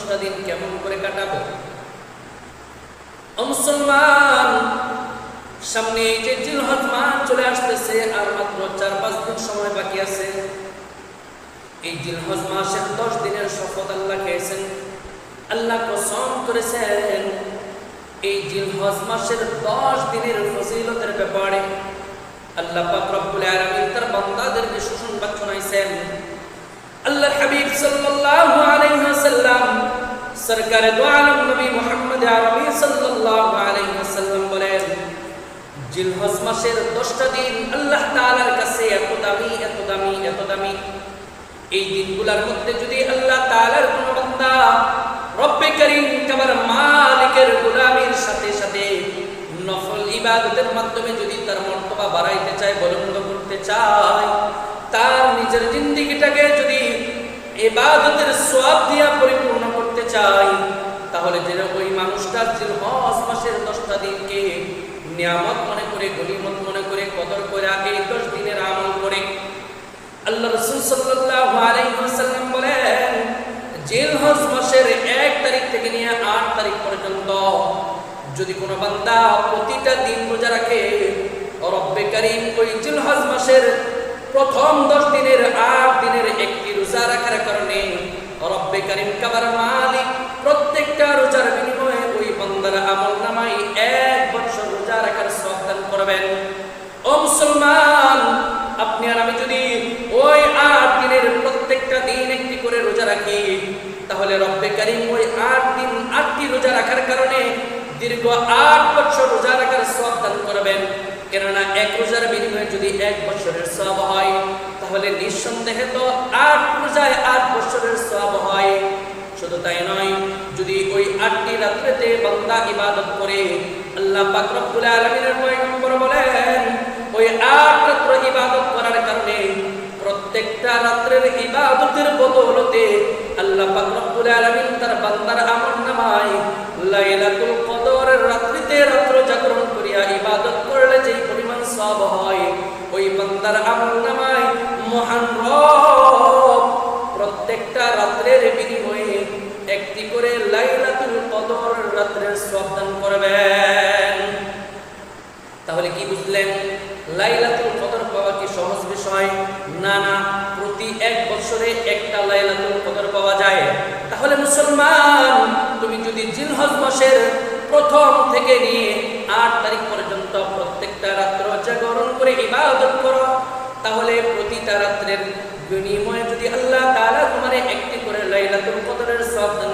10টা দিন কেমন করে কাটাবো? মুসলমান, সামনে এই যে জিলহজ মাস চলে আসতেছে, আর মাত্র 4-5 দিন সময় বাকি আছে। এই জিলহজ মাসের 10 দিনের শপথ আল্লাহ খেয়েছেন। আল্লাহ কসম করেছেন এই জিলহজ মাসের 10 দিনের ফজিলতের ব্যাপারে আল্লাহ পাক রব্বুল আলামিন তার বান্দাদেরকে সুসংবাদ শোনাইছেন। আল্লাহর হাবিব সাল্লাল্লাহু আলাইহি ওয়াসাল্লাম সরকারে দু আলম নবী মুহাম্মদ আরবি সাল্লাল্লাহু আলাইহি ওয়াসাল্লাম বলেন, জিলহজ মাসের 10টা দিন আল্লাহ তাআলার কাছে এত দামি, এত দামি, এত দামি। এই দিনগুলোর মধ্যে যদি আল্লাহ তাআলার কোন বান্দা রব্বে কারীম কাবার মালিকের গোলামির সাথে সাথে নফল ইবাদতের মাধ্যমে যদি তার মর্তবা বাড়াইতে চায়, বুলন্দ করতে চায়, তার নিজের জিন্দেগিটাকে যদি ইবাদতের সওয়াব দিয়া পরিপূর্ণ করতে চায়, তাহলে যেন ওই মানুষটা জিলহজ মাসের 10টা দিনকে নিয়ামত মনে করে, গনিমত মনে করে, কদর করে এই 10 দিনের আমল করে। আল্লাহ রাসূল সাল্লাল্লাহু আলাইহি ওয়াসাল্লাম বলেন, জিলহজ মাসের 1 তারিখ থেকে নিয়ে 8 তারিখ পর্যন্ত যদি কোনো বান্দা প্রতিটা দিন রোজা রাখে, রব্বে কারীম ওই জিলহজ মাসের প্রথম 10 দিনের 8 দিনের একটি রোজা রাখার কারণে রব্বে কারীম কাবার মালিক প্রত্যেকটা রোজার বিনিময়ে ওই বান্দার আমলনামায় 1 বছর রোজা রাখার সওয়াব দান করবেন। ও মুসলমান, আপনি আর আমি যদি ওই 8 দিনের প্রত্যেকটা দিন একটি করে রোজা রাখি, তাহলে রব্বে কারীম ওই 8 দিন 8টি রোজা রাখার কারণে দীর্ঘ 8 বছর রোজা রাখার সওয়াব দান করবেন। কেননা এক রোজার বিনিময়ে যদি 1 বছরের সওয়াব হয়, তাহলে নিঃসন্দেহে তো 8 রোজায় 8 বছরের সওয়াব হয়। শুধু তাই নয়, যদি ওই 8টি রাত্রিতে বান্দা ইবাদত করে, আল্লাহ পাক রব্বুল আলামিনের পয়গম্বর বলেন, ওই 8 রাত্র ইবাদত করার কারণে প্রত্যেকটা রাত্রের ইবাদতের বদৌলতে আল্লাহ পাক রব্বুল আলামিন তার বান্দার আমলনামায় লাইলাতুল কদরের রাত্রিতে রাত্র জাগরণ করিয়া ইবাদত করলে যেই পরিমাণ সওয়াব হয়, ওই বান্দার আমলনামায় মুহররম প্রত্যেকটা রাত্রের বিনিময়ে একটি করে লাইলাতুল কদর রাত্রের সওয়াব দান করবেন। তাহলে কি বুঝলেন? লাইলাতুল কদর পাওয়া কি সহজ বিষয়? না না, প্রতি 1 বছরে একটা লাইলাতুল কদর পাওয়া যায়। তাহলে মুসলমান, তুমি যদি জিলহজ মাসের প্রথম থেকে নিয়ে 8 তারিখ পর্যন্ত প্রত্যেকটা রাত্র জাগরণ করে ইবাদত করো, তাহলে প্রতিটা রাত্রের বিনিময়ে যদি আল্লাহ তাআলা তোমারে একটি করে লাইলাতুল কদরের সওয়াব দান